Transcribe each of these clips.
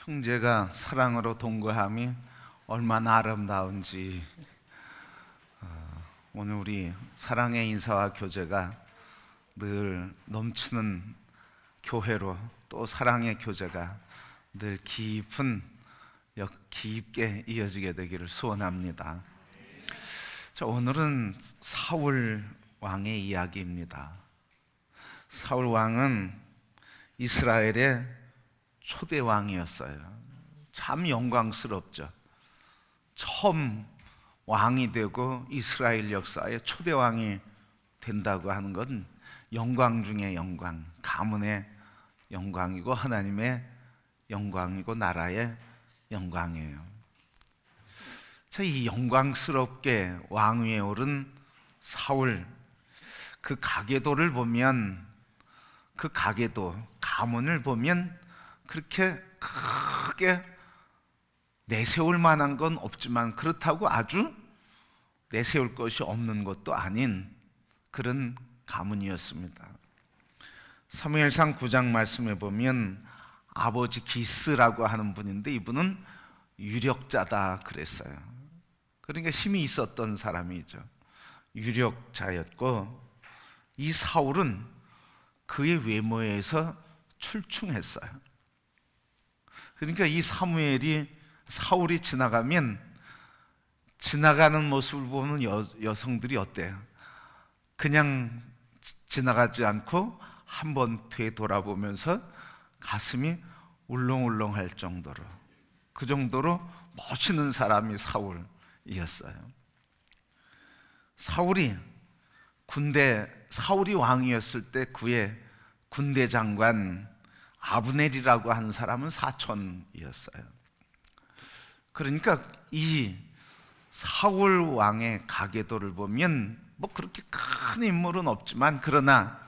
형제가 사랑으로 동거함이 얼마나 아름다운지 오늘 우리 사랑의 인사와 교제가 늘 넘치는 교회로, 또 사랑의 교제가 늘 깊게 이어지게 되기를 소원합니다. 자, 오늘은 사울 왕의 이야기입니다. 사울 왕은 이스라엘의 초대 왕이었어요. 참 영광스럽죠. 처음 왕이 되고 이스라엘 역사의 초대 왕이 된다고 하는 건 영광 중에 영광, 가문의 영광이고 하나님의 영광이고 나라의 영광이에요. 자, 이 영광스럽게 왕위에 오른 사울, 그 가계도를 보면, 그 가계도, 가문을 보면 그렇게 크게 내세울 만한 건 없지만 그렇다고 아주 내세울 것이 없는 것도 아닌 그런 가문이었습니다. 사무엘상 9장 말씀에 보면 아버지 기스라고 하는 분인데 이분은 유력자다 그랬어요. 그러니까 힘이 있었던 사람이죠. 유력자였고, 이 사울은 그의 외모에서 출중했어요. 그러니까 이 사울이 지나가면, 지나가는 모습을 보면 여성들이 어때요? 그냥 지나가지 않고 한번 되돌아보면서 가슴이 울렁울렁할 정도로, 그 정도로 멋있는 사람이 사울이었어요. 사울이 왕이었을 때 그의 군대 장관 아브넬이라고 하는 사람은 사촌이었어요. 그러니까 이 사울 왕의 가계도를 보면 뭐 그렇게 큰 인물은 없지만, 그러나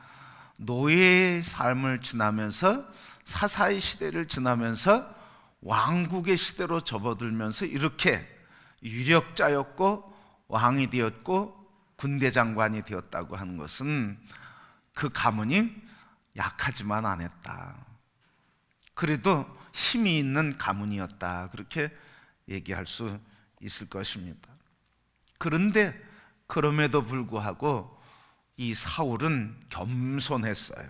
노예의 삶을 지나면서 사사의 시대를 지나면서 왕국의 시대로 접어들면서 이렇게 유력자였고 왕이 되었고 군대 장관이 되었다고 하는 것은 그 가문이 약하지만 않았다, 그래도 힘이 있는 가문이었다, 그렇게 얘기할 수 있을 것입니다. 그런데 그럼에도 불구하고 이 사울은 겸손했어요.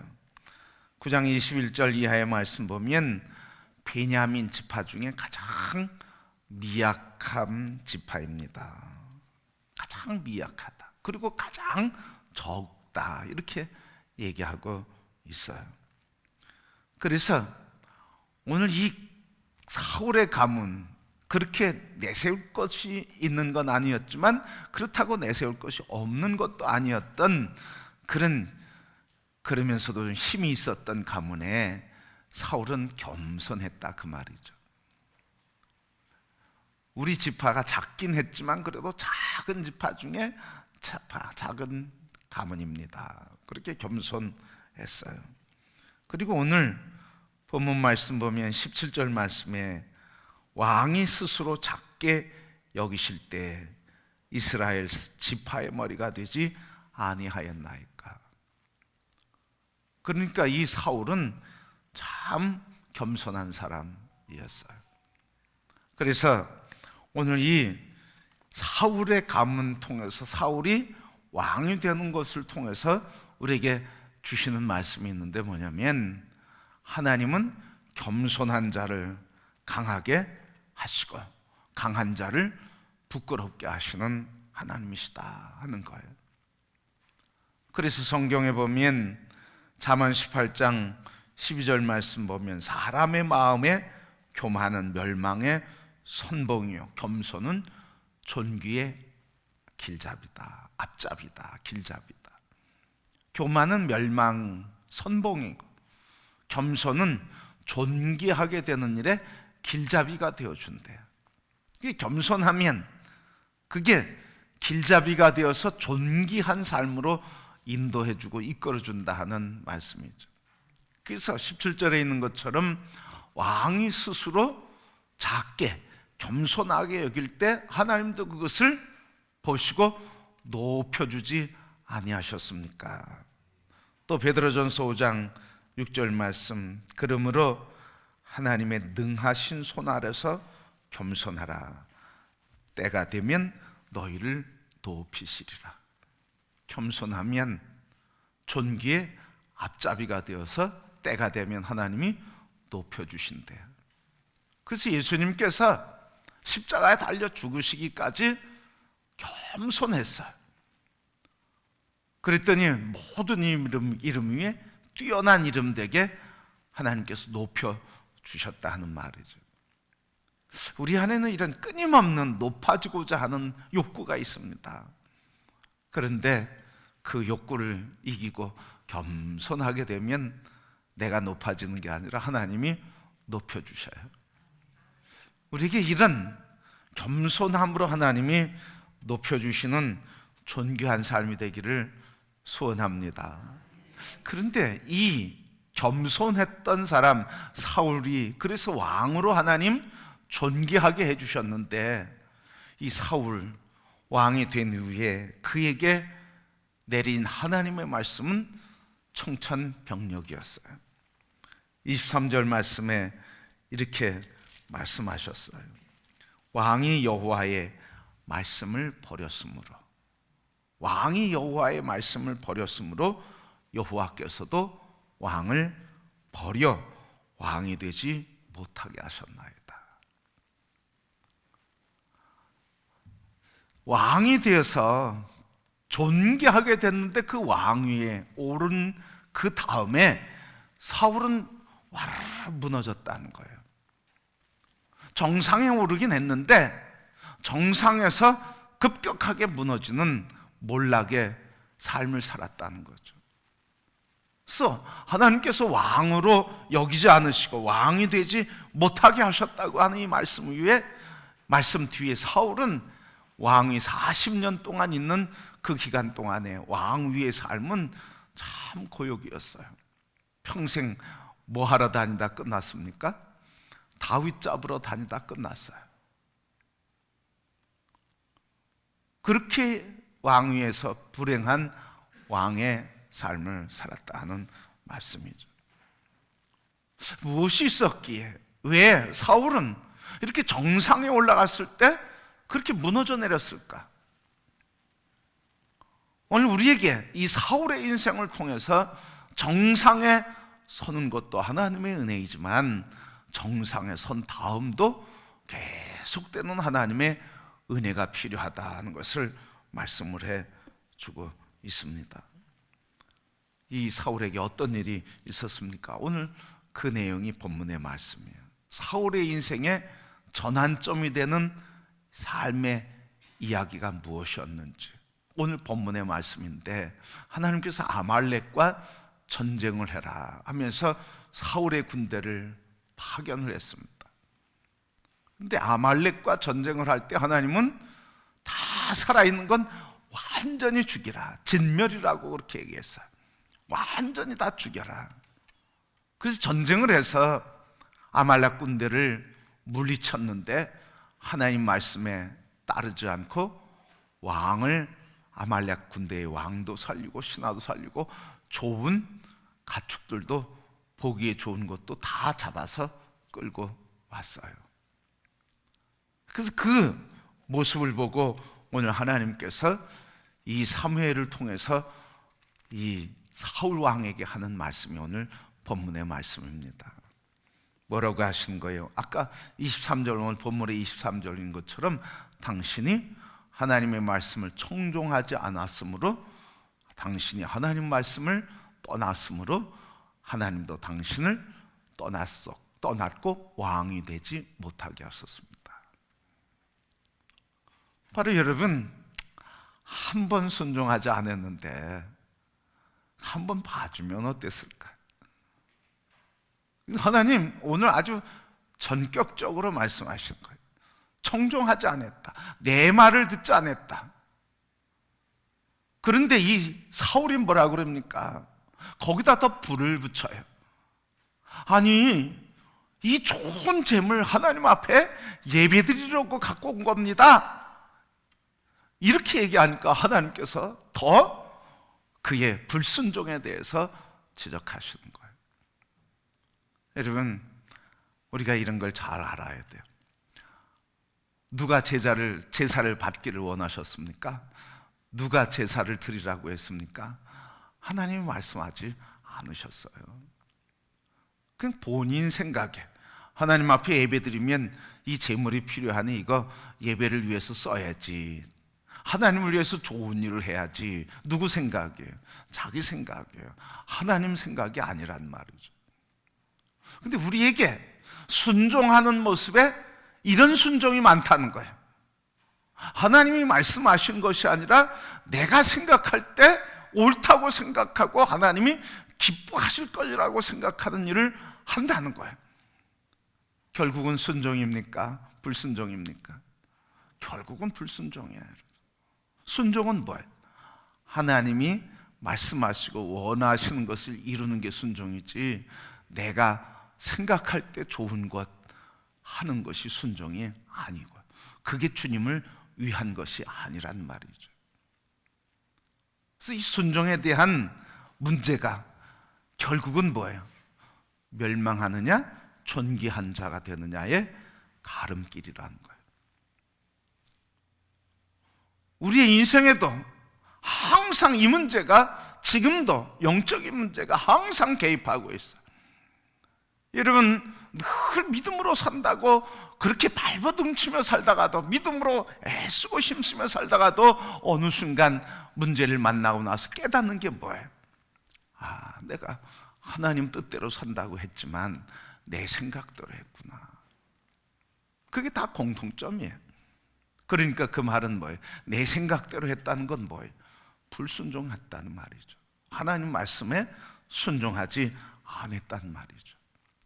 9장 21절 이하의 말씀 보면 베냐민 지파 중에 가장 미약한 지파입니다. 가장 미약하다, 그리고 가장 적다, 이렇게 얘기하고 있어요. 그래서 오늘 이 사울의 가문, 그렇게 내세울 것이 있는 건 아니었지만 그렇다고 내세울 것이 없는 것도 아니었던 그러면서도 좀 힘이 있었던 가문에 사울은 겸손했다, 그 말이죠. 우리 지파가 작긴 했지만 그래도 작은 지파 중에 작은 가문입니다. 그렇게 겸손했어요. 그리고 오늘 본문 말씀 보면 17절 말씀에 왕이 스스로 작게 여기실 때 이스라엘 지파의 머리가 되지 아니하였나이까. 그러니까 이 사울은 참 겸손한 사람이었어요. 그래서 오늘 이 사울의 가문 통해서, 사울이 왕이 되는 것을 통해서 우리에게 주시는 말씀이 있는데 뭐냐면, 하나님은 겸손한 자를 강하게 하시고 강한 자를 부끄럽게 하시는 하나님이시다 하는 거예요. 그래서 성경에 보면 잠언 18장 12절 말씀 보면 사람의 마음에 교만은 멸망의 선봉이요 겸손은 존귀의 길잡이다, 앞잡이다, 길잡이다. 교만은 멸망 선봉이고 겸손은 존귀하게 되는 일에 길잡이가 되어준대요. 겸손하면 그게 길잡이가 되어서 존귀한 삶으로 인도해주고 이끌어준다 하는 말씀이죠. 그래서 17절에 있는 것처럼 왕이 스스로 작게 겸손하게 여길 때 하나님도 그것을 보시고 높여주지 아니하셨습니까? 또 베드로전서 5장 6절 말씀, 그러므로 하나님의 능하신 손 아래서 겸손하라. 때가 되면 너희를 높이시리라. 겸손하면 존귀의 앞잡이가 되어서 때가 되면 하나님이 높여주신대요. 그래서 예수님께서 십자가에 달려 죽으시기까지 겸손했어요. 그랬더니 모든 이름 위에 뛰어난 이름 되게 하나님께서 높여주셨다 하는 말이죠. 우리 안에는 이런 끊임없는 높아지고자 하는 욕구가 있습니다. 그런데 그 욕구를 이기고 겸손하게 되면 내가 높아지는 게 아니라 하나님이 높여주셔요. 우리에게 이런 겸손함으로 하나님이 높여주시는 존귀한 삶이 되기를 소원합니다. 그런데 이 겸손했던 사람 사울이 그래서 왕으로 하나님 존귀하게 해주셨는데, 이 사울 왕이 된 후에 그에게 내린 하나님의 말씀은 청천벽력이었어요. 23절 말씀에 이렇게 말씀하셨어요. 왕이 여호와의 말씀을 버렸으므로, 왕이 여호와의 말씀을 버렸으므로 여호와께서도 왕을 버려 왕이 되지 못하게 하셨나이다. 왕이 되어서 존귀하게 됐는데 그 왕위에 오른 그 다음에 사울은 와르르 무너졌다는 거예요. 정상에 오르긴 했는데 정상에서 급격하게 무너지는 몰락의 삶을 살았다는 거죠. 그래서 하나님께서 왕으로 여기지 않으시고 왕이 되지 못하게 하셨다고 하는 이 말씀 위에, 말씀 뒤에 사울은 왕이 40년 동안 있는 그 기간 동안에 왕위의 삶은 참 고역이었어요. 평생 뭐 하러 다니다 끝났습니까? 다윗 잡으러 다니다 끝났어요. 그렇게 왕위에서 불행한 왕의 삶을 살았다 하는 말씀이죠. 무엇이 있었기에 왜 사울은 이렇게 정상에 올라갔을 때 그렇게 무너져 내렸을까? 오늘 우리에게 이 사울의 인생을 통해서 정상에 서는 것도 하나님의 은혜이지만 정상에 선 다음도 계속되는 하나님의 은혜가 필요하다는 것을 말씀을 해주고 있습니다. 이 사울에게 어떤 일이 있었습니까? 오늘 그 내용이 본문의 말씀이에요. 사울의 인생의 전환점이 되는 삶의 이야기가 무엇이었는지 오늘 본문의 말씀인데, 하나님께서 아말렉과 전쟁을 해라 하면서 사울의 군대를 파견을 했습니다. 그런데 아말렉과 전쟁을 할 때 하나님은 다 살아있는 건 완전히 죽이라, 진멸이라고 그렇게 얘기했어요. 완전히 다 죽여라. 그래서 전쟁을 해서 아말렉 군대를 물리쳤는데 하나님 말씀에 따르지 않고 왕을, 아말렉 군대의 왕도 살리고 신하도 살리고 좋은 가축들도, 보기에 좋은 것도 다 잡아서 끌고 왔어요. 그래서 그 모습을 보고 오늘 하나님께서 이 사무엘을 통해서 이 사울 왕에게 하는 말씀이 오늘 본문의 말씀입니다. 뭐라고 하신 거예요? 아까 23절, 오늘 본문의 23절인 것처럼 당신이 하나님의 말씀을 청종하지 않았으므로, 당신이 하나님 말씀을 떠났으므로 하나님도 당신을 떠났고 왕이 되지 못하게 하셨습니다. 바로 여러분, 한 번 순종하지 않았는데 한 번 봐주면 어땠을까? 하나님 오늘 아주 전격적으로 말씀하시는 거예요. 청종하지 않았다, 내 말을 듣지 않았다. 그런데 이 사울이 뭐라고 그럽니까? 거기다 더 불을 붙여요. 아니, 이 좋은 재물 하나님 앞에 예배드리려고 갖고 온 겁니다, 이렇게 얘기하니까 하나님께서 더 그의 불순종에 대해서 지적하시는 거예요. 여러분, 우리가 이런 걸 잘 알아야 돼요. 누가 제사를 받기를 원하셨습니까? 누가 제사를 드리라고 했습니까? 하나님이 말씀하지 않으셨어요. 그냥 본인 생각에 하나님 앞에 예배드리면 이 제물이 필요하니 이거 예배를 위해서 써야지, 하나님을 위해서 좋은 일을 해야지. 누구 생각이에요? 자기 생각이에요. 하나님 생각이 아니란 말이죠. 근데 우리에게 순종하는 모습에 이런 순종이 많다는 거예요. 하나님이 말씀하신 것이 아니라 내가 생각할 때 옳다고 생각하고 하나님이 기뻐하실 것이라고 생각하는 일을 한다는 거예요. 결국은 순종입니까? 불순종입니까? 결국은 불순종이에요. 순종은 뭐예요? 하나님이 말씀하시고 원하시는 것을 이루는 게 순종이지, 내가 생각할 때 좋은 것 하는 것이 순종이 아니고, 그게 주님을 위한 것이 아니란 말이죠. 그래서 이 순종에 대한 문제가 결국은 뭐예요? 멸망하느냐 존귀한 자가 되느냐의 가름길이라는 거예요. 우리의 인생에도 항상 이 문제가, 지금도 영적인 문제가 항상 개입하고 있어요. 여러분, 늘 믿음으로 산다고 그렇게 발버둥치며 살다가도, 믿음으로 애쓰고 힘쓰며 살다가도 어느 순간 문제를 만나고 나서 깨닫는 게 뭐예요? 아, 내가 하나님 뜻대로 산다고 했지만 내 생각대로 했구나. 그게 다 공통점이에요. 그러니까 그 말은 뭐예요? 내 생각대로 했다는 건 뭐예요? 불순종했다는 말이죠. 하나님 말씀에 순종하지 않았다는 말이죠.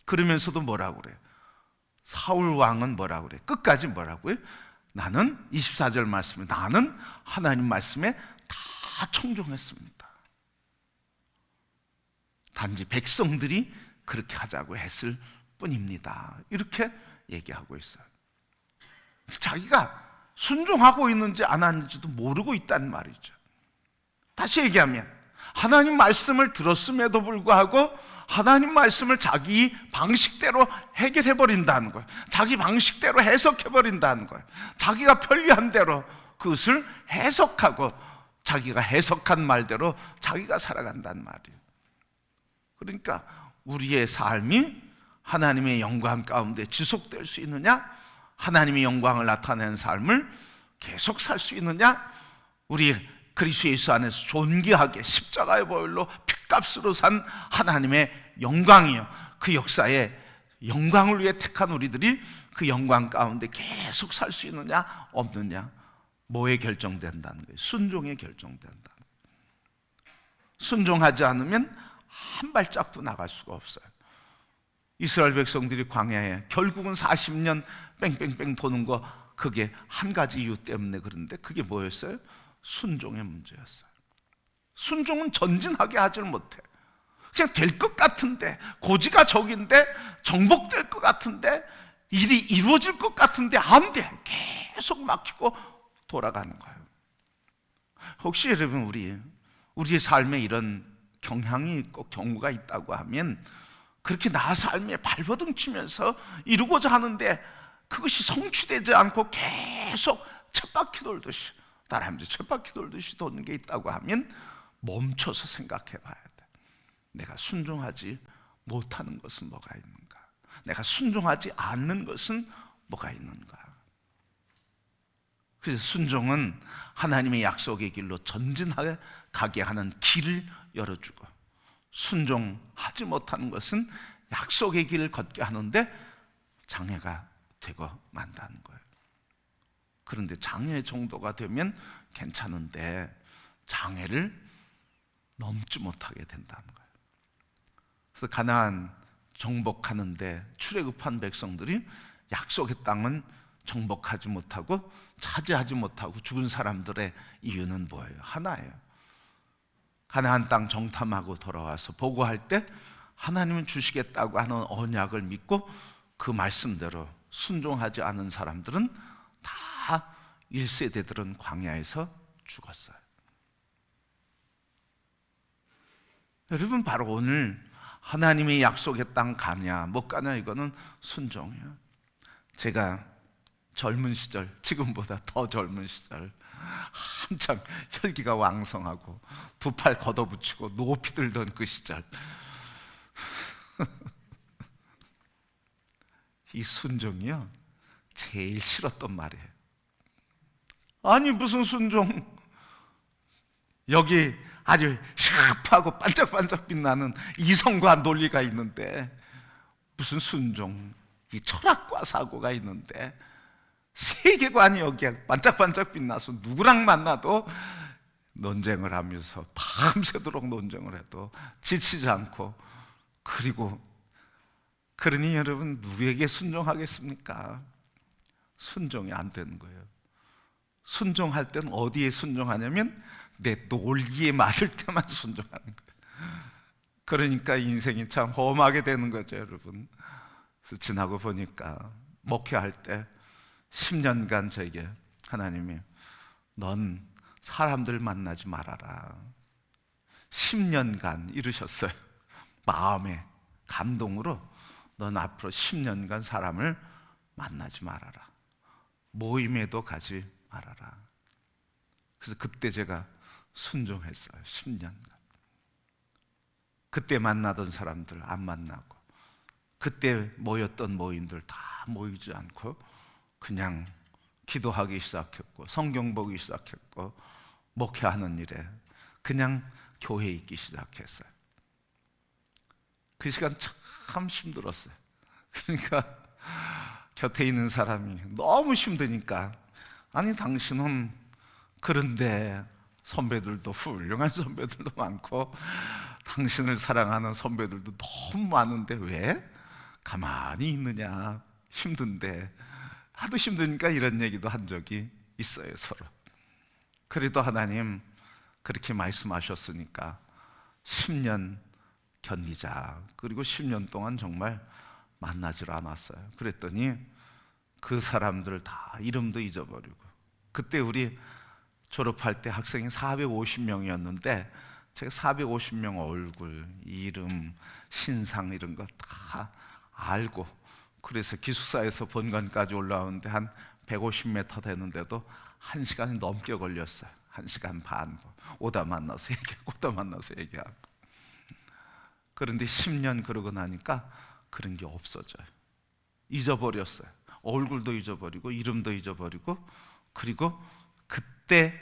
그러면서도 뭐라고 그래요? 사울 왕은 뭐라고 그래요? 끝까지 뭐라고요? 나는 24절 말씀에 나는 하나님 말씀에 다 청종했습니다. 단지 백성들이 그렇게 하자고 했을 뿐입니다. 이렇게 얘기하고 있어요. 자기가 순종하고 있는지 안 하는지도 모르고 있다는 말이죠. 다시 얘기하면 하나님 말씀을 들었음에도 불구하고 하나님 말씀을 자기 방식대로 해결해버린다는 거예요. 자기 방식대로 해석해버린다는 거예요. 자기가 편리한 대로 그것을 해석하고 자기가 해석한 말대로 자기가 살아간다는 말이에요. 그러니까 우리의 삶이 하나님의 영광 가운데 지속될 수 있느냐, 하나님의 영광을 나타내는 삶을 계속 살 수 있느냐, 우리 그리스도 예수 안에서 존귀하게 십자가의 보혈로 핏값으로 산 하나님의 영광이요, 그 역사에 영광을 위해 택한 우리들이 그 영광 가운데 계속 살 수 있느냐 없느냐, 뭐에 결정된다는 거예요? 순종에 결정된다는 거예요. 순종하지 않으면 한 발짝도 나갈 수가 없어요. 이스라엘 백성들이 광야에 결국은 40년 뺑뺑뺑 도는 거, 그게 한 가지 이유 때문에 그런데 그게 뭐였어요? 순종의 문제였어요. 순종은 전진하게 하질 못해. 그냥 될 것 같은데, 고지가 적인데, 정복될 것 같은데, 일이 이루어질 것 같은데 안 돼. 계속 막히고 돌아가는 거예요. 혹시 여러분 우리의 삶에 이런 경향이 있고 경우가 있다고 하면, 그렇게 나 삶에 발버둥 치면서 이루고자 하는데 그것이 성취되지 않고 계속 쳇바퀴 돌듯이, 따라하면서 쳇바퀴 돌듯이 도는 게 있다고 하면 멈춰서 생각해 봐야 돼. 내가 순종하지 못하는 것은 뭐가 있는가? 내가 순종하지 않는 것은 뭐가 있는가? 그래서 순종은 하나님의 약속의 길로 전진하게 가게 하는 길을 열어주고, 순종하지 못하는 것은 약속의 길을 걷게 하는데 장애가 되고 만다는 거예요. 그런데 장애 정도가 되면 괜찮은데 장애를 넘지 못하게 된다는 거예요. 그래서 가나안 정복하는데 출애굽한 백성들이 약속의 땅은 정복하지 못하고 차지하지 못하고 죽은 사람들의 이유는 뭐예요? 하나예요. 가나안 땅 정탐하고 돌아와서 보고할 때 하나님은 주시겠다고 하는 언약을 믿고 그 말씀대로 순종하지 않은 사람들은 다 1세대들은 광야에서 죽었어요. 여러분, 바로 오늘 하나님이 약속의 땅 가냐 못 가냐 이거는 순종이야. 제가 젊은 시절, 지금보다 더 젊은 시절, 한참 혈기가 왕성하고 두 팔 걷어붙이고 높이 들던 그 시절, 이 순종이요 제일 싫었던 말이에요. 아니 무슨 순종, 여기 아주 샤프하고 반짝반짝 빛나는 이성과 논리가 있는데 무슨 순종, 이 철학과 사고가 있는데 세계관이 여기에 반짝반짝 빛나서 누구랑 만나도 논쟁을 하면서 밤새도록 논쟁을 해도 지치지 않고, 그러니 여러분 누구에게 순종하겠습니까? 순종이 안 되는 거예요. 순종할 땐 어디에 순종하냐면 내 논리에 맞을 때만 순종하는 거예요. 그러니까 인생이 참 험하게 되는 거죠, 여러분. 그래서 지나고 보니까 목회할 때 10년간 저에게 하나님이 넌 사람들 만나지 말아라 10년간 이르셨어요. 마음의 감동으로 넌 앞으로 10년간 사람을 만나지 말아라, 모임에도 가지 말아라. 그래서 그때 제가 순종했어요. 10년간 그때 만나던 사람들 안 만나고, 그때 모였던 모임들 다 모이지 않고 그냥 기도하기 시작했고 성경 보기 시작했고 목회하는 일에 그냥 교회에 있기 시작했어요. 그 시간 참 힘들었어요. 그러니까 곁에 있는 사람이 너무 힘드니까, 아니 당신은 그런데 선배들도 훌륭한 선배들도 많고 당신을 사랑하는 선배들도 너무 많은데 왜 가만히 있느냐, 힘든데. 하도 힘드니까 이런 얘기도 한 적이 있어요, 서로. 그래도 하나님 그렇게 말씀하셨으니까 10년 견디자. 그리고 10년 동안 정말 만나질 않았어요. 그랬더니 그 사람들 다 이름도 잊어버리고, 그때 우리 졸업할 때 학생이 450명이었는데 제가 450명 얼굴, 이름, 신상 이런 거 다 알고, 그래서 기숙사에서 본관까지 올라오는데 한 150m 되는데도 1시간이 넘게 걸렸어요. 1시간 반. 오다 만나서 얘기하고 오다 만나서 얘기하고. 그런데 10년 그러고 나니까 그런 게 없어져요. 잊어버렸어요. 얼굴도 잊어버리고 이름도 잊어버리고, 그리고 그때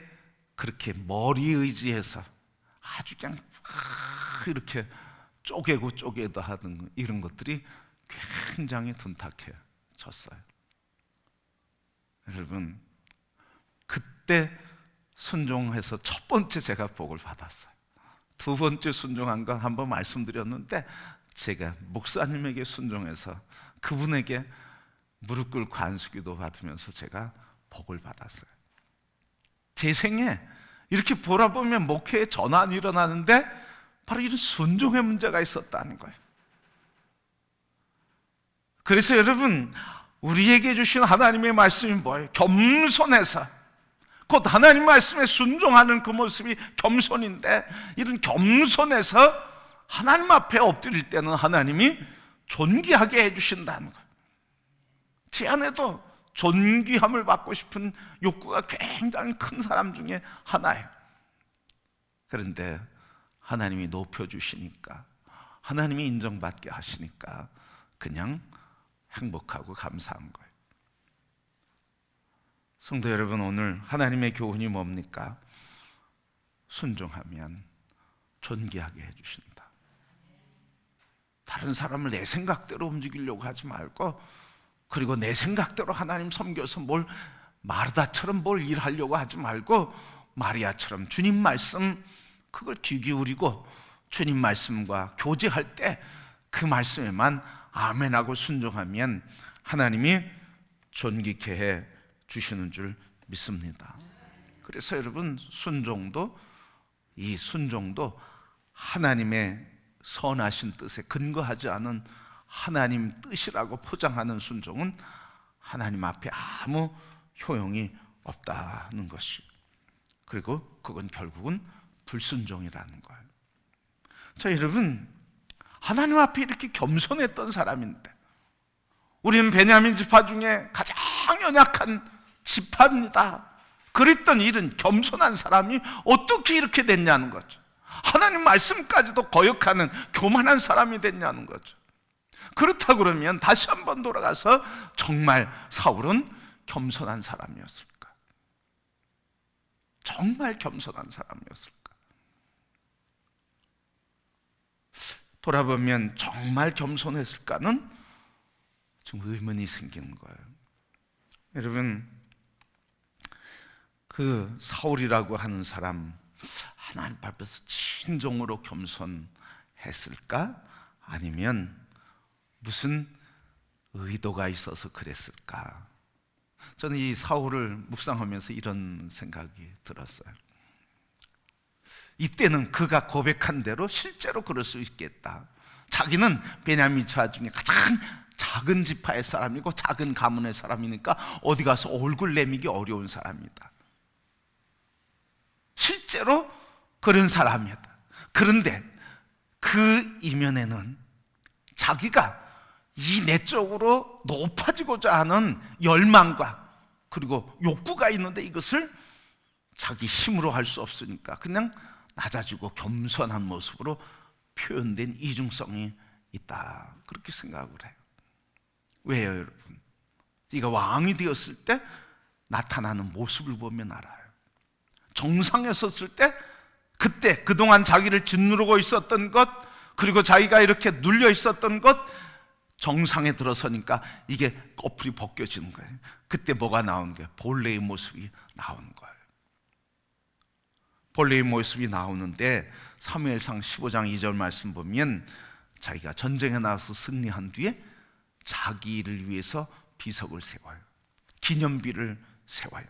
그렇게 머리 의지해서 아주 그냥 이렇게 쪼개도 하던 이런 것들이 굉장히 둔탁해졌어요. 여러분 그때 순종해서 첫 번째 제가 복을 받았어요. 두 번째 순종한 건 한번 말씀드렸는데, 제가 목사님에게 순종해서 그분에게 무릎 꿇고 안수기도 받으면서 제가 복을 받았어요. 제 생에 이렇게 돌아보면 목회에 전환이 일어나는데 바로 이런 순종의 문제가 있었다는 거예요. 그래서 여러분 우리에게 주신 하나님의 말씀이 뭐예요? 겸손해서, 곧 하나님 말씀에 순종하는 그 모습이 겸손인데, 이런 겸손해서 하나님 앞에 엎드릴 때는 하나님이 존귀하게 해주신다는 거예요. 제 안에도 존귀함을 받고 싶은 욕구가 굉장히 큰 사람 중에 하나예요. 그런데 하나님이 높여주시니까, 하나님이 인정받게 하시니까 그냥 행복하고 감사한 거예요. 성도 여러분, 오늘 하나님의 교훈이 뭡니까? 순종하면 존귀하게 해주신다. 다른 사람을 내 생각대로 움직이려고 하지 말고, 그리고 내 생각대로 하나님 섬겨서 마르다처럼 뭘 일하려고 하지 말고, 마리아처럼 주님 말씀 그걸 귀 기울이고 주님 말씀과 교제할 때 그 말씀에만 아멘하고 순종하면 하나님이 존귀케 해 주시는 줄 믿습니다. 그래서 여러분 이 순종도 하나님의 선하신 뜻에 근거하지 않은 하나님 뜻이라고 포장하는 순종은 하나님 앞에 아무 효용이 없다는 것이, 그리고 그건 결국은 불순종이라는 거예요. 자, 여러분 하나님 앞에 이렇게 겸손했던 사람인데, 우리는 베냐민 지파 중에 가장 연약한 지파입니다. 그랬던 이런 겸손한 사람이 어떻게 이렇게 됐냐는 거죠. 하나님 말씀까지도 거역하는 교만한 사람이 됐냐는 거죠. 그렇다 그러면 다시 한번 돌아가서 정말 사울은 겸손한 사람이었을까? 정말 겸손한 사람이었을까? 돌아보면 정말 겸손했을까는 좀 의문이 생기는 거예요. 여러분, 그 사울이라고 하는 사람, 하나님 앞에서 진정으로 겸손했을까? 아니면 무슨 의도가 있어서 그랬을까? 저는 이 사울을 묵상하면서 이런 생각이 들었어요. 이때는 그가 고백한 대로 실제로 그럴 수 있겠다. 자기는 베냐민 지파 중에 가장 작은 지파의 사람이고 작은 가문의 사람이니까 어디 가서 얼굴 내미기 어려운 사람이다. 실제로 그런 사람이었다. 그런데 그 이면에는 자기가 이 내적으로 높아지고자 하는 열망과 그리고 욕구가 있는데 이것을 자기 힘으로 할 수 없으니까 그냥 낮아지고 겸손한 모습으로 표현된 이중성이 있다, 그렇게 생각을 해요. 왜요, 여러분? 네가 왕이 되었을 때 나타나는 모습을 보면 알아요. 정상에 섰을 때, 그때 그동안 자기를 짓누르고 있었던 것, 그리고 자기가 이렇게 눌려 있었던 것, 정상에 들어서니까 이게 꺼풀이 벗겨지는 거예요. 그때 뭐가 나오는 거예요? 본래의 모습이 나오는 거예요. 본래의 모습이 나오는데 사무엘상 15장 2절 말씀 보면 자기가 전쟁에 나가서 승리한 뒤에 자기를 위해서 비석을 세워요. 기념비를 세워요.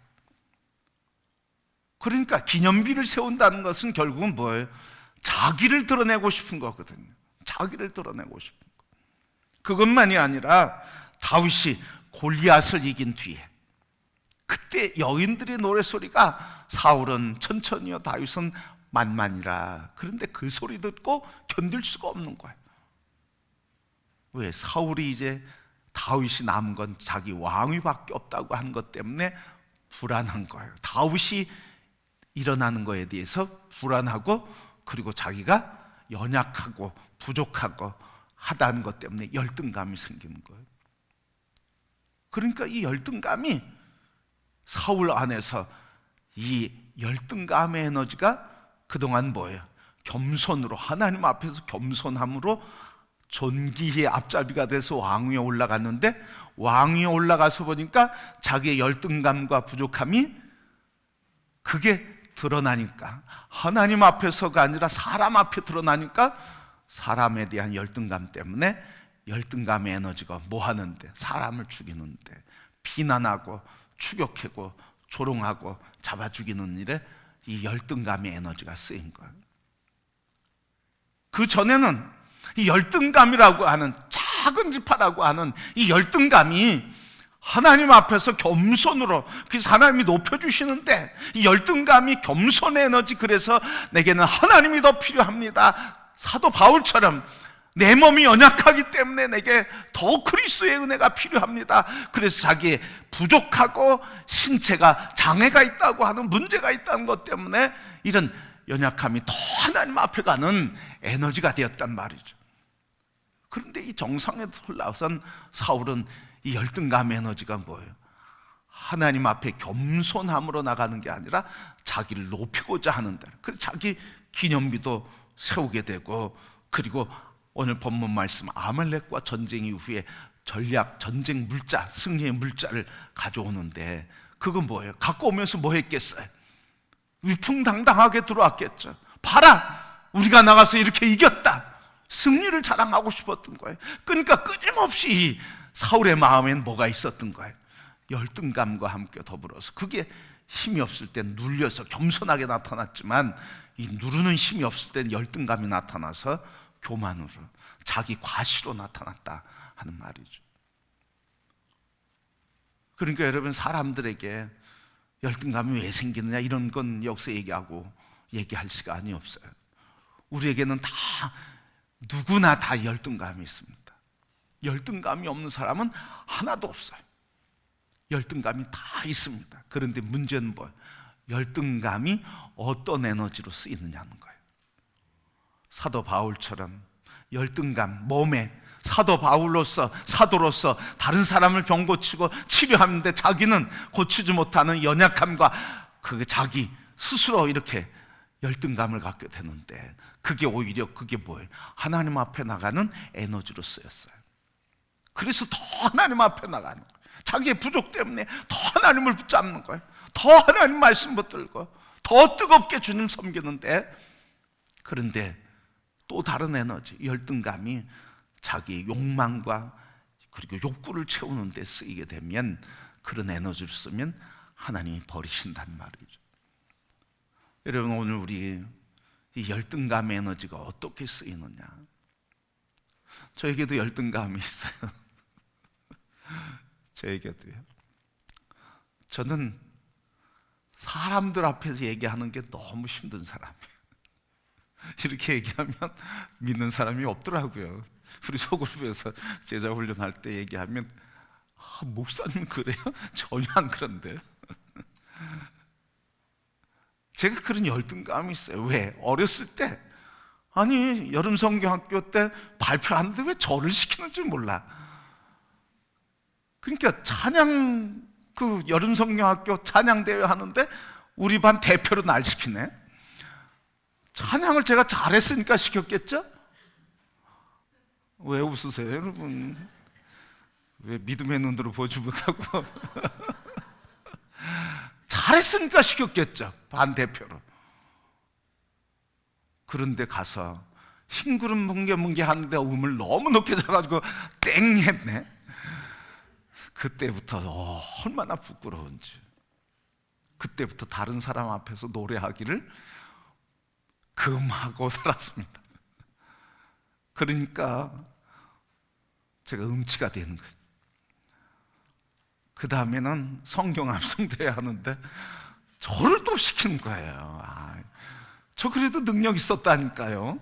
그러니까 기념비를 세운다는 것은 결국은 뭐예요? 자기를 드러내고 싶은 거거든요. 자기를 드러내고 싶은 거. 그것만이 아니라 다윗이 골리앗을 이긴 뒤에 그때 여인들의 노래소리가 사울은 천천히요 다윗은 만만이라, 그런데 그 소리 듣고 견딜 수가 없는 거예요. 왜? 사울이 이제 다윗이 남은 건 자기 왕위밖에 없다고 한 것 때문에 불안한 거예요. 다윗이 일어나는 거에 대해서 불안하고, 그리고 자기가 연약하고 부족하고 하다는 것 때문에 열등감이 생기는 거예요. 그러니까 이 열등감이 사울 안에서, 이 열등감의 에너지가 그동안 뭐예요? 겸손으로, 하나님 앞에서 겸손함으로 존귀의 앞잡이가 돼서 왕위에 올라갔는데, 왕위에 올라가서 보니까 자기의 열등감과 부족함이 그게 드러나니까, 하나님 앞에서가 아니라 사람 앞에 드러나니까 사람에 대한 열등감 때문에, 열등감의 에너지가 뭐 하는데? 사람을 죽이는데, 비난하고 추격하고 조롱하고 잡아 죽이는 일에 이 열등감의 에너지가 쓰인 거예요. 그 전에는 이 열등감이라고 하는, 작은 지파라고 하는 이 열등감이 하나님 앞에서 겸손으로, 그래서 하나님이 높여주시는데 이 열등감이 겸손의 에너지, 그래서 내게는 하나님이 더 필요합니다. 사도 바울처럼 내 몸이 연약하기 때문에 내게 더 그리스도의 은혜가 필요합니다. 그래서 자기의 부족하고 신체가 장애가 있다고 하는, 문제가 있다는 것 때문에 이런 연약함이 더 하나님 앞에 가는 에너지가 되었단 말이죠. 그런데 이 정상에 올라선 사울은 이 열등감 에너지가 뭐예요? 하나님 앞에 겸손함으로 나가는 게 아니라 자기를 높이고자 하는데, 그래서 자기 기념비도 세우게 되고, 그리고 오늘 본문 말씀 아말렉과 전쟁 이후에 전략, 전쟁 물자, 승리의 물자를 가져오는데, 그건 뭐예요? 갖고 오면서 뭐 했겠어요? 위풍당당하게 들어왔겠죠. 봐라, 우리가 나가서 이렇게 이겼다, 승리를 자랑하고 싶었던 거예요. 그러니까 끊임없이 사울의 마음엔 뭐가 있었던 거예요? 열등감과 함께 더불어서, 그게 힘이 없을 땐 눌려서 겸손하게 나타났지만, 이 누르는 힘이 없을 땐 열등감이 나타나서 교만으로, 자기 과시로 나타났다 하는 말이죠. 그러니까 여러분, 사람들에게 열등감이 왜 생기느냐 이런 건 여기서 얘기할 시간이 없어요. 우리에게는 다 누구나 다 열등감이 있습니다. 열등감이 없는 사람은 하나도 없어요. 열등감이 다 있습니다. 그런데 문제는 뭐예요? 열등감이 어떤 에너지로 쓰이느냐는 거예요. 사도 바울처럼 열등감, 몸에 사도 바울로서, 사도로서 다른 사람을 병 고치고 치료하는데 자기는 고치지 못하는 연약함과 그 자기 스스로 이렇게 열등감을 갖게 되는데, 그게 오히려 그게 뭐예요? 하나님 앞에 나가는 에너지로 쓰였어요. 그래서 더 하나님 앞에 나가는 거예요. 자기의 부족 때문에 더 하나님을 붙잡는 거예요. 더 하나님 말씀 붙들고 더 뜨겁게 주님 섬기는데, 그런데 또 다른 에너지, 열등감이 자기 욕망과 그리고 욕구를 채우는 데 쓰이게 되면, 그런 에너지를 쓰면 하나님이 버리신단 말이죠. 여러분, 오늘 우리 이 열등감의 에너지가 어떻게 쓰이느냐? 저에게도 열등감이 있어요. 저에게도요. 저는 사람들 앞에서 얘기하는 게 너무 힘든 사람이에요. 이렇게 얘기하면 믿는 사람이 없더라고요. 우리 소그룹에서 제자 훈련할 때 얘기하면 목사님 그래요? 전혀 안 그런데. 제가 그런 열등감이 있어요. 왜? 어렸을 때, 아니 여름 성경학교 때 발표하는데 왜 저를 시키는지 몰라. 그러니까 찬양, 그 여름 성경학교 찬양 대회 하는데 우리 반 대표로 날 시키네. 찬양을 제가 잘했으니까 시켰겠죠? 왜 웃으세요, 여러분? 왜 믿음의 눈으로 보지 못하고? 잘했으니까 시켰겠죠, 반 대표로. 그런데 가서 흰구름 뭉게뭉게 하는데 음을 너무 높게 잡아가지고 땡 했네. 그때부터 얼마나 부끄러운지. 그때부터 다른 사람 앞에서 노래하기를 금하고 살았습니다. 그러니까 제가 음치가 되는 거예요. 그 다음에는 성경 암송대회 하는데 저를 또 시키는 거예요. 저 그래도 능력 있었다니까요.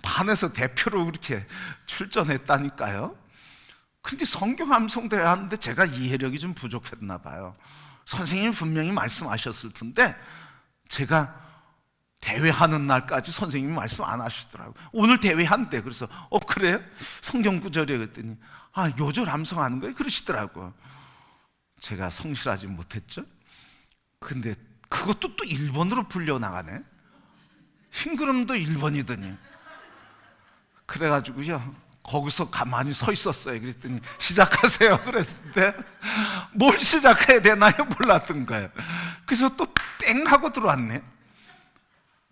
반에서 대표로 그렇게 출전했다니까요. 근데 성경 암송대회 하는데 제가 이해력이 좀 부족했나 봐요. 선생님이 분명히 말씀하셨을 텐데 제가 대회하는 날까지 선생님이 말씀 안 하시더라고요. 오늘 대회한대. 그래서 그래요? 성경 구절이에요. 그랬더니 요절 암송하는 거예요? 그러시더라고요. 제가 성실하지 못했죠. 근데 그것도 또 1번으로 불려나가네. 흰구름도 1번이더니. 그래가지고요, 거기서 가만히 서 있었어요. 그랬더니 시작하세요 그랬는데 뭘 시작해야 되나요? 몰랐던 거예요. 그래서 또 땡 하고 들어왔네.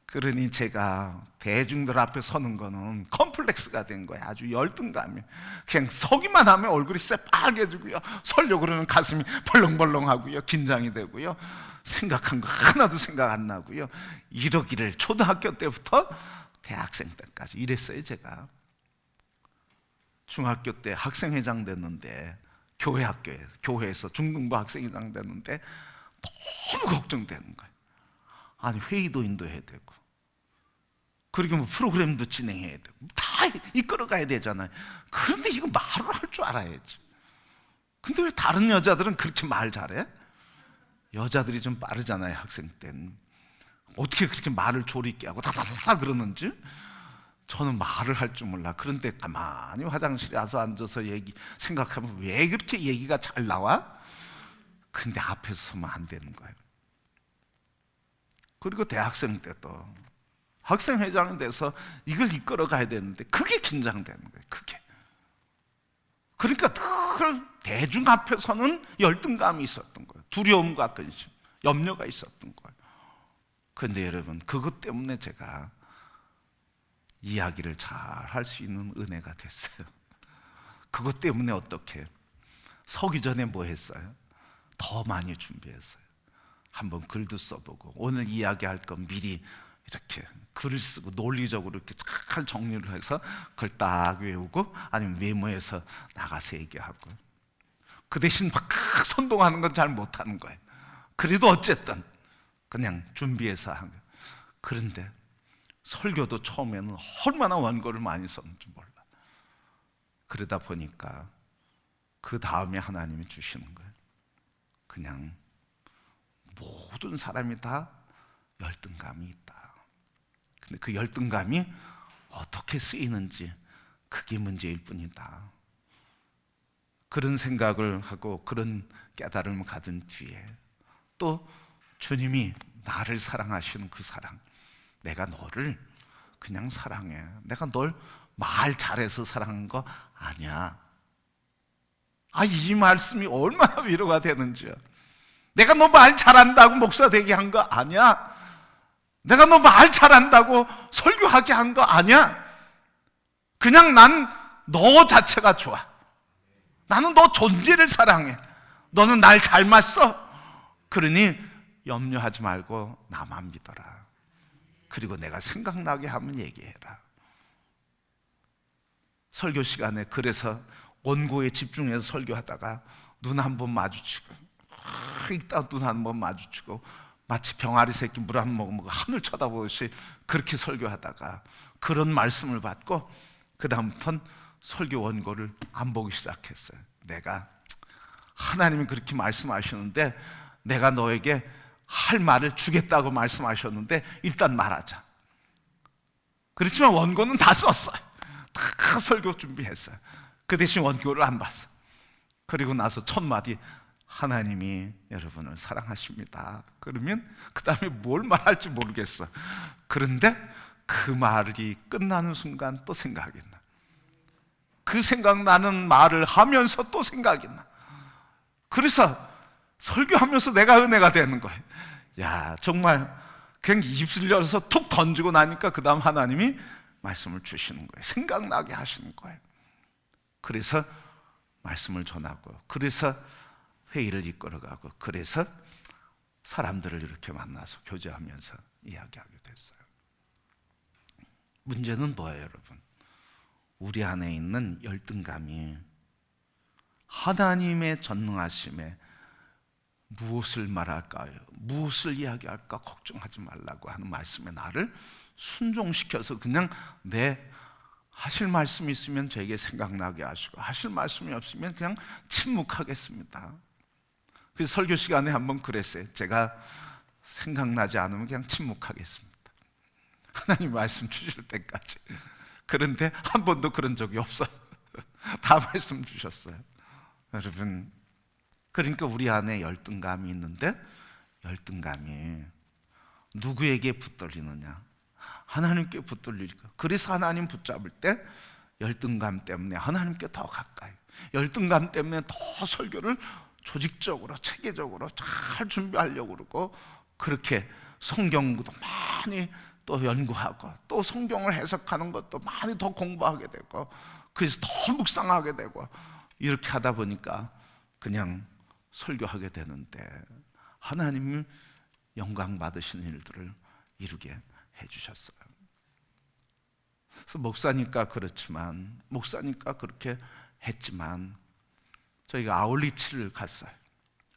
그러니 제가 대중들 앞에 서는 거는 컴플렉스가 된 거예요. 아주 열등감이. 그냥 서기만 하면 얼굴이 새빨개지고요, 설려고 그러면 가슴이 벌렁벌렁하고요, 긴장이 되고요, 생각한 거 하나도 생각 안 나고요. 이러기를 초등학교 때부터 대학생 때까지 이랬어요. 제가 중학교 때 학생회장 됐는데, 교회에서 중등부 학생회장 됐는데 너무 걱정되는 거예요. 아니 회의도 인도해야 되고, 그리고 뭐 프로그램도 진행해야 되고, 다 이끌어가야 되잖아요. 그런데 이거 말을 할 줄 알아야지. 근데 왜 다른 여자들은 그렇게 말 잘해? 여자들이 좀 빠르잖아요, 학생 때는. 어떻게 그렇게 말을 조리 있게 하고 다다다다 그러는지. 저는 말을 할 줄 몰라. 그런데 가만히 화장실에 와서 앉아서 생각하면 왜 그렇게 얘기가 잘 나와? 근데 앞에서 서면 안 되는 거예요. 그리고 대학생 때도 학생회장이 돼서 이걸 이끌어 가야 되는데 그게 긴장되는 거예요. 그게. 그러니까 늘 대중 앞에서는 열등감이 있었던 거예요. 두려움과 근심, 염려가 있었던 거예요. 그런데 여러분, 그것 때문에 제가 이야기를 잘 할 수 있는 은혜가 됐어요. 그것 때문에 어떻게 서기 전에 뭐 했어요? 더 많이 준비했어요. 한번 글도 써보고, 오늘 이야기할 건 미리 이렇게 글을 쓰고 논리적으로 이렇게 잘 정리를 해서 그걸 딱 외우고, 아니면 메모해서 나가서 얘기하고. 그 대신 막 선동하는 건 잘 못하는 거예요. 그래도 어쨌든 그냥 준비해서 한 거예요. 그런데 설교도 처음에는 얼마나 원고를 많이 썼는지 몰라. 그러다 보니까 그 다음에 하나님이 주시는 거예요. 그냥 모든 사람이 다 열등감이 있다. 근데 그 열등감이 어떻게 쓰이는지 그게 문제일 뿐이다. 그런 생각을 하고 그런 깨달음을 가진 뒤에 또 주님이 나를 사랑하시는 그 사랑, 내가 너를 그냥 사랑해, 내가 널 말 잘해서 사랑한 거 아니야. 이 말씀이 얼마나 위로가 되는지요. 내가 너 말 잘한다고 목사 되게 한 거 아니야. 내가 너 말 잘한다고 설교하게 한 거 아니야. 그냥 난 너 자체가 좋아. 나는 너 존재를 사랑해. 너는 날 닮았어. 그러니 염려하지 말고 나만 믿어라. 그리고 내가 생각나게 하면 얘기해라. 설교 시간에 그래서 원고에 집중해서 설교하다가 눈 한 번 마주치고 있다 눈 한 번 마주치고 마치 병아리 새끼 물 한 모금 먹고 하늘 쳐다보듯이 그렇게 설교하다가 그런 말씀을 받고 그 다음부터는 설교 원고를 안 보기 시작했어요. 내가 하나님이 그렇게 말씀하셨는데 내가 너에게 할 말을 주겠다고 말씀하셨는데 일단 말하자. 그렇지만 원고는 다 썼어요. 다 설교 준비했어요. 그 대신 원고를 안 봤어. 그리고 나서 첫 마디, 하나님이 여러분을 사랑하십니다. 그러면 그 다음에 뭘 말할지 모르겠어. 그런데 그 말이 끝나는 순간 또 생각이 나. 그 생각나는 말을 하면서 또 생각이 나. 그래서 설교하면서 내가 은혜가 되는 거예요. 야, 정말 그냥 입술 열어서 툭 던지고 나니까 그 다음 하나님이 말씀을 주시는 거예요. 생각나게 하시는 거예요. 그래서 말씀을 전하고, 그래서 회의를 이끌어가고, 그래서 사람들을 이렇게 만나서 교제하면서 이야기하게 됐어요. 문제는 뭐예요, 여러분? 우리 안에 있는 열등감이 하나님의 전능하심에 무엇을 말할까요? 무엇을 이야기할까 걱정하지 말라고 하는 말씀에 나를 순종시켜서 그냥 하실 말씀이 있으면 저에게 생각나게 하시고 하실 말씀이 없으면 그냥 침묵하겠습니다. 그래서 설교 시간에 한번 그랬어요. 제가 생각나지 않으면 그냥 침묵하겠습니다. 하나님 말씀 주실 때까지. 그런데 한 번도 그런 적이 없어요. 다 말씀 주셨어요. 여러분, 그러니까 우리 안에 열등감이 있는데 열등감이 누구에게 붙들리느냐? 하나님께 붙들리니까. 그래서 하나님 붙잡을 때 열등감 때문에 하나님께 더 가까이, 열등감 때문에 더 설교를 조직적으로 체계적으로 잘 준비하려고 그러고, 그렇게 성경도 많이 또 연구하고 또 성경을 해석하는 것도 많이 더 공부하게 되고, 그래서 더 묵상하게 되고, 이렇게 하다 보니까 그냥 설교하게 되는데 하나님이 영광 받으시는 일들을 이루게 해주셨어요. 그래서 목사니까 그렇지만, 목사니까 그렇게 했지만, 저희가 아울리치를 갔어요.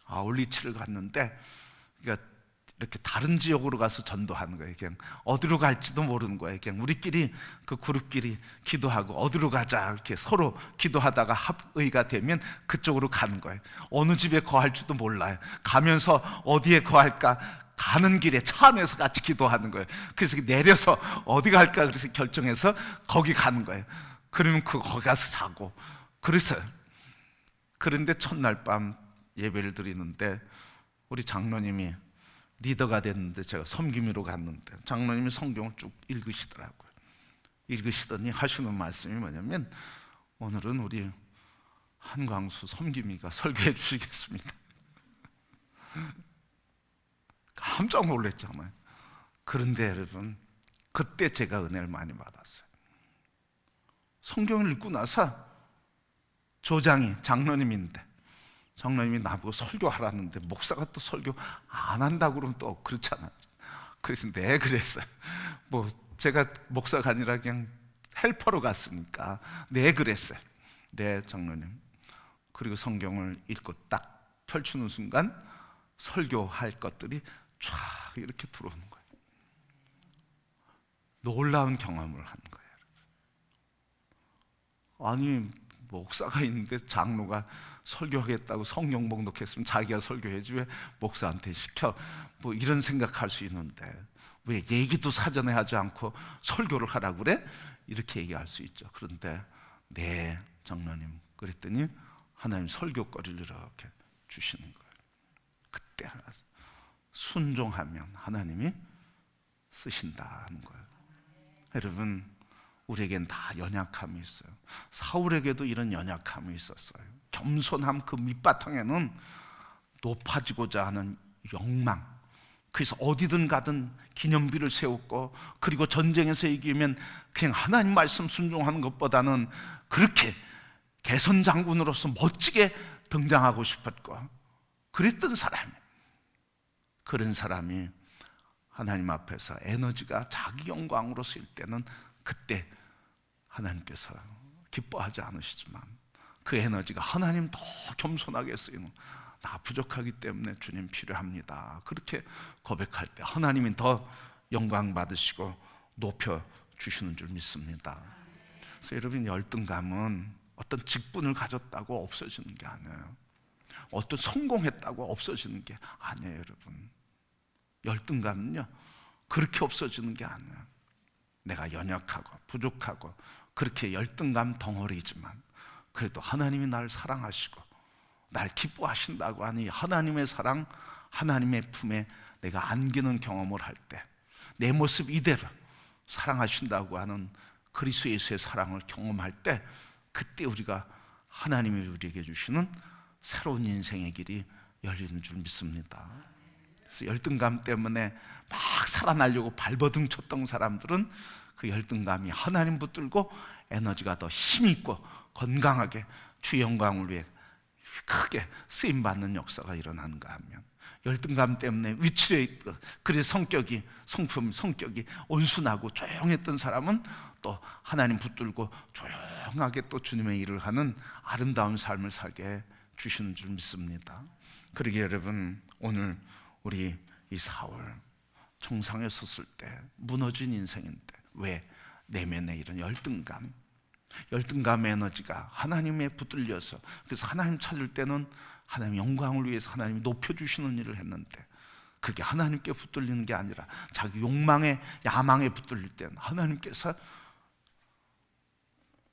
아울리치를 갔는데, 그러니까 이렇게 다른 지역으로 가서 전도하는 거예요. 그냥 어디로 갈지도 모르는 거예요. 그냥 우리끼리 그 그룹끼리 기도하고 어디로 가자 이렇게 서로 기도하다가 합의가 되면 그쪽으로 가는 거예요. 어느 집에 거할지도 몰라요. 가면서 어디에 거할까, 가는 길에 차 안에서 같이 기도하는 거예요. 그래서 내려서 어디 갈까 그래서 결정해서 거기 가는 거예요. 그러면 거기 가서 자고. 그런데 첫날 밤 예배를 드리는데 우리 장로님이 리더가 됐는데, 제가 섬김으로 갔는데 장로님이 성경을 쭉 읽으시더라고요. 읽으시더니 하시는 말씀이 뭐냐면, 오늘은 우리 한광수 섬김이가 설교해 주시겠습니다. 깜짝 놀랐잖아요. 그런데 여러분, 그때 제가 은혜를 많이 받았어요. 성경을 읽고 나서 조장이 장로님인데, 장로님이 나보고 설교하라는데 목사가 또 설교 안 한다고 그러면 또 그렇잖아요. 그래서 네, 그랬어요. 뭐 제가 목사가 아니라 그냥 헬퍼로 갔으니까 네, 그랬어요. 네, 장로님. 그리고 성경을 읽고 딱 펼치는 순간 설교할 것들이 쫙 이렇게 들어오는 거예요. 놀라운 경험을 한 거예요. 아니, 목사가 있는데 장로가 설교하겠다고 성경 봉독했으면 자기가 설교해야지 왜 목사한테 시켜? 뭐 이런 생각할 수 있는데 왜 얘기도 사전에 하지 않고 설교를 하라고 그래? 이렇게 얘기할 수 있죠. 그런데 네, 장로님, 그랬더니 하나님 설교거리를 이렇게 주시는 거예요. 그때 하나 순종하면 하나님이 쓰신다는 거예요. 여러분, 우리에겐 다 연약함이 있어요. 사울에게도 이런 연약함이 있었어요. 겸손함 그 밑바탕에는 높아지고자 하는 욕망, 그래서 어디든 가든 기념비를 세웠고, 그리고 전쟁에서 이기면 그냥 하나님 말씀 순종하는 것보다는 그렇게 개선 장군으로서 멋지게 등장하고 싶었고, 그랬던 사람이, 그런 사람이 하나님 앞에서 에너지가 자기 영광으로 쓰일 때는 그때 하나님께서 기뻐하지 않으시지만 그 에너지가 하나님 더 겸손하게 쓰이는, 나 부족하기 때문에 주님 필요합니다, 그렇게 고백할 때 하나님이 더 영광 받으시고 높여 주시는 줄 믿습니다. 그래서 여러분, 열등감은 어떤 직분을 가졌다고 없어지는 게 아니에요. 어떤 성공했다고 없어지는 게 아니에요. 여러분, 열등감은요 그렇게 없어지는 게 아니에요. 내가 연약하고 부족하고 그렇게 열등감 덩어리지만 그래도 하나님이 나를 사랑하시고 날 기뻐하신다고 하니 하나님의 사랑, 하나님의 품에 내가 안기는 경험을 할 때, 내 모습 이대로 사랑하신다고 하는 그리스도 예수의 사랑을 경험할 때, 그때 우리가 하나님이 우리에게 주시는 새로운 인생의 길이 열리는 줄 믿습니다. 그래서 열등감 때문에 막 살아나려고 발버둥 쳤던 사람들은 그 열등감이 하나님 붙들고 에너지가 더 힘있고 건강하게 주 영광을 위해 크게 쓰임받는 역사가 일어나는가 하면, 열등감 때문에 위치에 있던, 그래서 성격이 온순하고 조용했던 사람은 또 하나님 붙들고 조용하게 또 주님의 일을 하는 아름다운 삶을 살게 주시는 줄 믿습니다. 그러게 여러분, 오늘 우리 이 사울 정상에 섰을 때 무너진 인생인데 왜 내면에 이런 열등감의 에너지가 하나님에 붙들려서, 그래서 하나님 찾을 때는 하나님 영광을 위해서 하나님이 높여주시는 일을 했는데, 그게 하나님께 붙들리는 게 아니라 자기 욕망에, 야망에 붙들릴 때는 하나님께서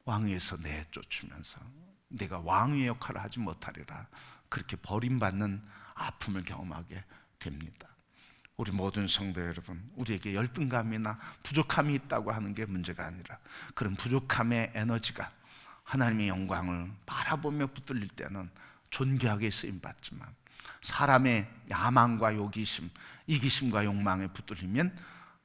왕위에서 내쫓으면서 내가 왕의 역할을 하지 못하리라, 그렇게 버림받는 아픔을 경험하게 됩니다. 우리 모든 성도 여러분, 우리에게 열등감이나 부족함이 있다고 하는 게 문제가 아니라 그런 부족함의 에너지가 하나님의 영광을 바라보며 붙들릴 때는 존귀하게 쓰임받지만, 사람의 야망과 요기심, 이기심과 욕망에 붙들리면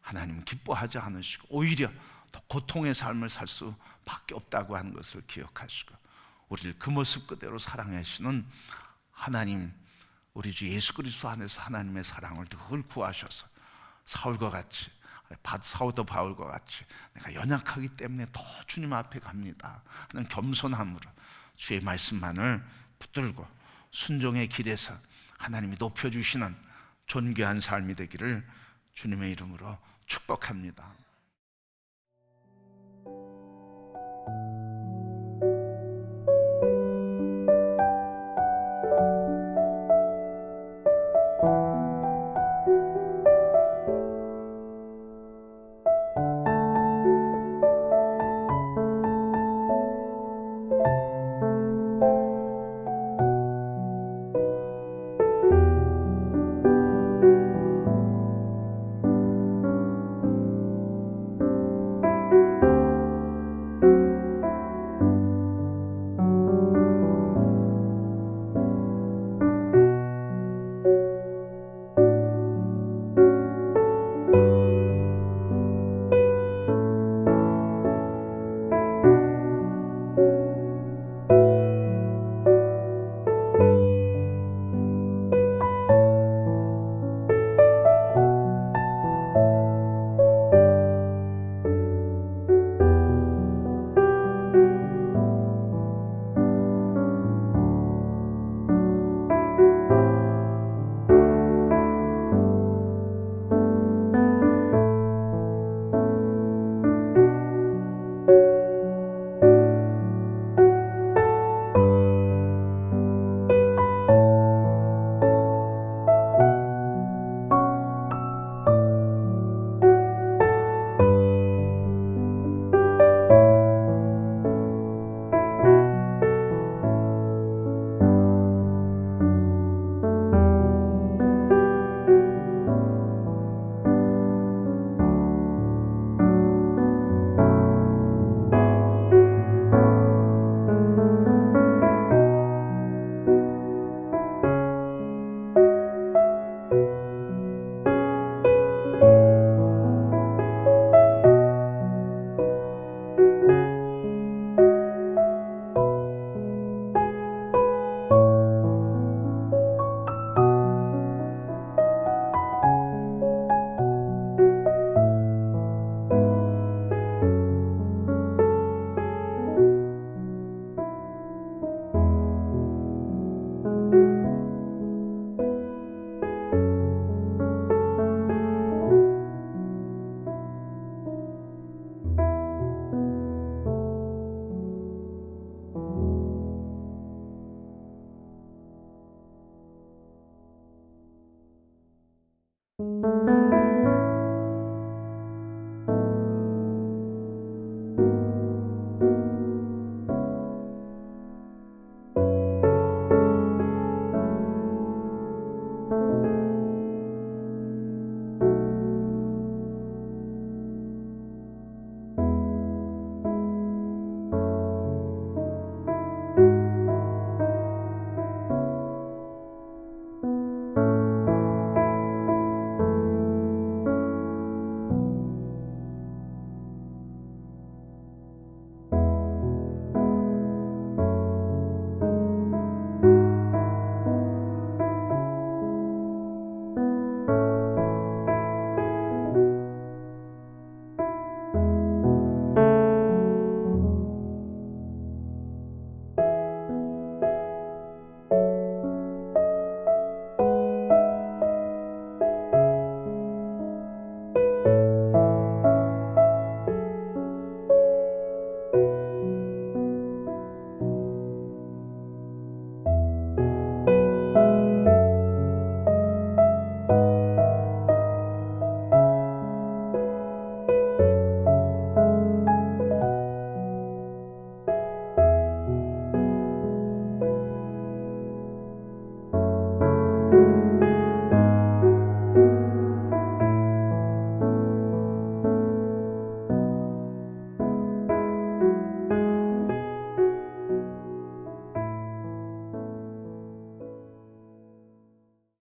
하나님은 기뻐하지 않으시고 오히려 더 고통의 삶을 살 수밖에 없다고 하는 것을 기억하시고, 우리를 그 모습 그대로 사랑하시는 하나님, 우리 주 예수 그리스도 안에서 하나님의 사랑을 늘 구하셔서 사울과 같이, 사도 바울과 같이 내가 연약하기 때문에 더 주님 앞에 갑니다 하는 겸손함으로 주의 말씀만을 붙들고 순종의 길에서 하나님이 높여주시는 존귀한 삶이 되기를 주님의 이름으로 축복합니다.